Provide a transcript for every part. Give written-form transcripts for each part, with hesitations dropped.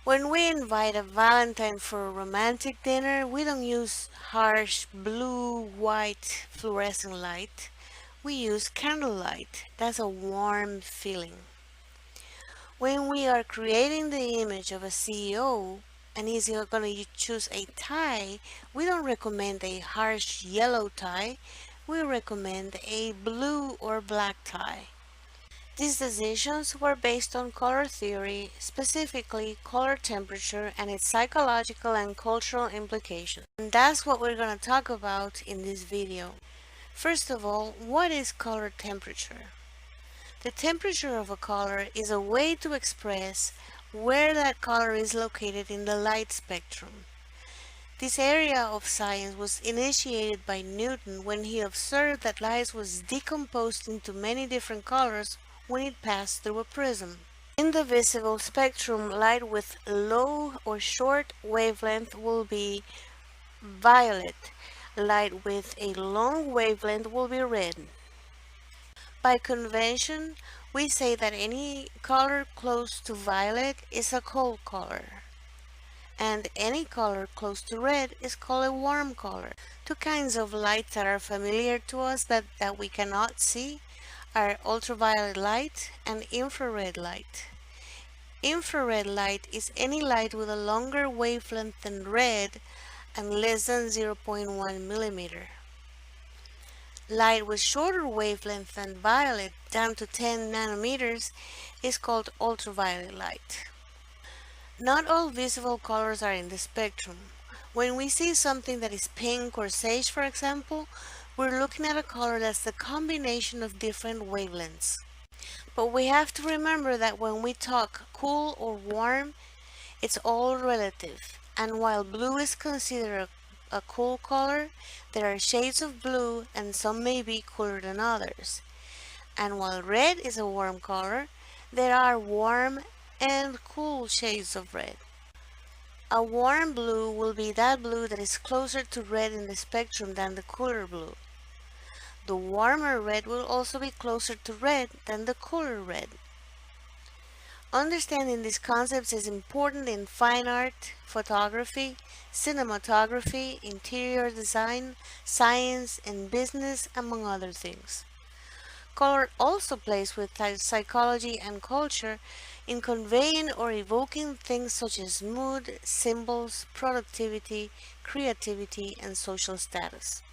When we invite a Valentine for a romantic dinner, we don't use harsh blue, white, fluorescent light. We use candlelight. That's a warm feeling. When we are creating the image of a CEO and he's going to choose a tie, we don't recommend a harsh yellow tie. We recommend a blue or black tie. These decisions were based on color theory, specifically color temperature and its psychological and cultural implications. And that's what we're going to talk about in this video. First of all, what is color temperature? The temperature of a color is a way to express where that color is located in the light spectrum. This area of science was initiated by Newton when he observed that light was decomposed into many different colors when it passed through a prism. In the visible spectrum, light with low or short wavelength will be violet. Light with a long wavelength will be red. By convention, we say that any color close to violet is a cold color, and any color close to red is called a warm color. Two kinds of light that are familiar to us that we cannot see are ultraviolet light and infrared light. Infrared light is any light with a longer wavelength than red and less than 0.1 millimeter. Light with shorter wavelength than violet, down to 10 nanometers, is called ultraviolet light. Not all visible colors are in the spectrum. When we see something that is pink or sage, for example, we're looking at a color that's the combination of different wavelengths. But we have to remember that when we talk cool or warm, it's all relative. And while blue is considered a cool color, there are shades of blue and some may be cooler than others. And while red is a warm color, there are warm and cool shades of red. A warm blue will be that blue that is closer to red in the spectrum than the cooler blue. The warmer red will also be closer to red than the cooler red. Understanding these concepts is important in fine art, photography, cinematography, interior design, science, and business, among other things. Color also plays with psychology and culture in conveying or evoking things such as mood, symbols, productivity, creativity, and social status.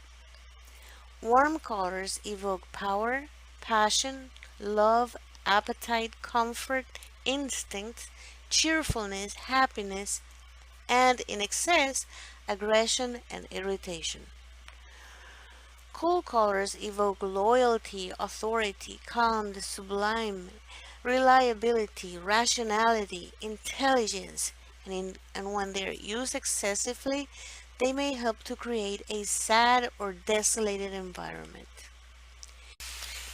Warm colors evoke power, passion, love, appetite, comfort, instinct, cheerfulness, happiness, and in excess, aggression and irritation. Cool colors evoke loyalty, authority, calm, the sublime, reliability, rationality, intelligence, and when they are used excessively, they may help to create a sad or desolated environment.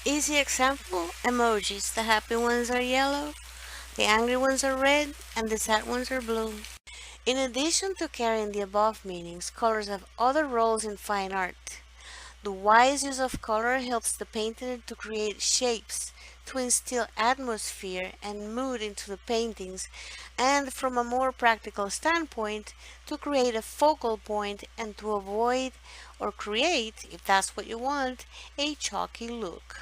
Easy example, emojis. The happy ones are yellow, the angry ones are red, and the sad ones are blue. In addition to carrying the above meanings, colors have other roles in fine art. The wise use of color helps the painter to create shapes, to instill atmosphere and mood into the paintings, and from a more practical standpoint, to create a focal point and to avoid or create, if that's what you want, a chalky look.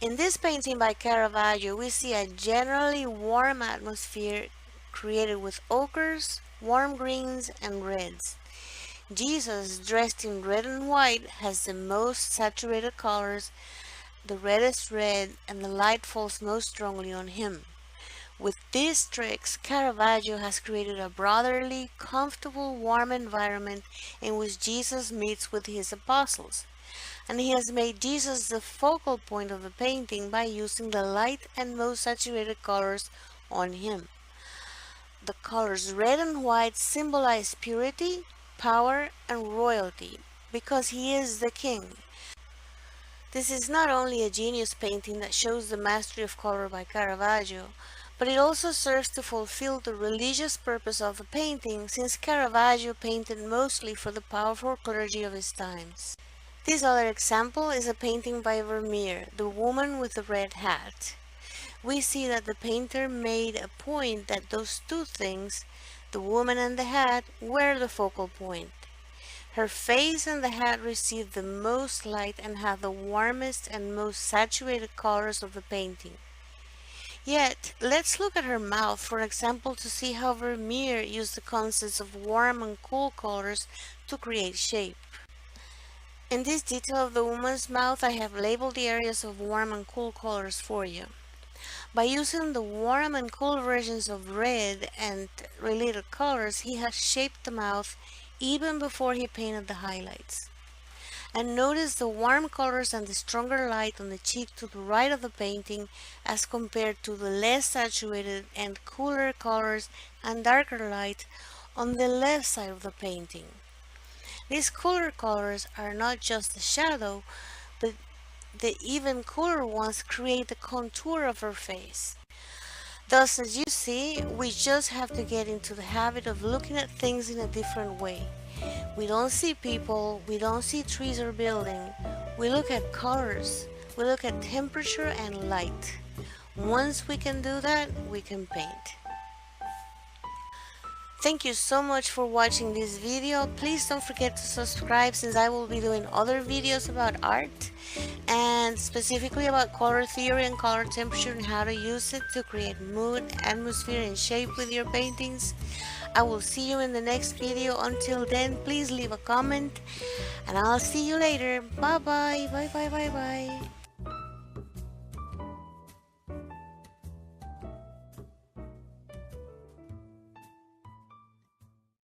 In this painting by Caravaggio, we see a generally warm atmosphere created with ochres, warm greens, and reds. Jesus, dressed in red and white, has the most saturated colors, the reddest red, and the light falls most strongly on him. With these tricks, Caravaggio has created a brotherly, comfortable, warm environment in which Jesus meets with his apostles. And he has made Jesus the focal point of the painting by using the light and most saturated colors on him. The colors red and white symbolize purity, power, and royalty because he is the king. This is not only a genius painting that shows the mastery of color by Caravaggio, but it also serves to fulfill the religious purpose of the painting since Caravaggio painted mostly for the powerful clergy of his times. This other example is a painting by Vermeer, The Woman with the Red Hat. we see that the painter made a point that those two things, the woman and the hat, were the focal point. Her face and the hat received the most light and have the warmest and most saturated colors of the painting. Yet, let's look at her mouth, for example, to see how Vermeer used the concepts of warm and cool colors to create shape. In this detail of the woman's mouth, I have labeled the areas of warm and cool colors for you. By using the warm and cool versions of red and related colors, he has shaped the mouth even before he painted the highlights. And notice the warm colors and the stronger light on the cheek to the right of the painting as compared to the less saturated and cooler colors and darker light on the left side of the painting. These cooler colors are not just the shadow, but the even cooler ones create the contour of her face. Thus, as you see, we just have to get into the habit of looking at things in a different way. We don't see people, we don't see trees or buildings. We look at colors, we look at temperature and light. Once we can do that, we can paint. Thank you so much for watching this video. Please don't forget to subscribe since I will be doing other videos about art and specifically about color theory and color temperature and how to use it to create mood, atmosphere, and shape with your paintings. I will see you in the next video. Until then, please leave a comment and I'll see you later. Bye bye. Bye bye bye bye.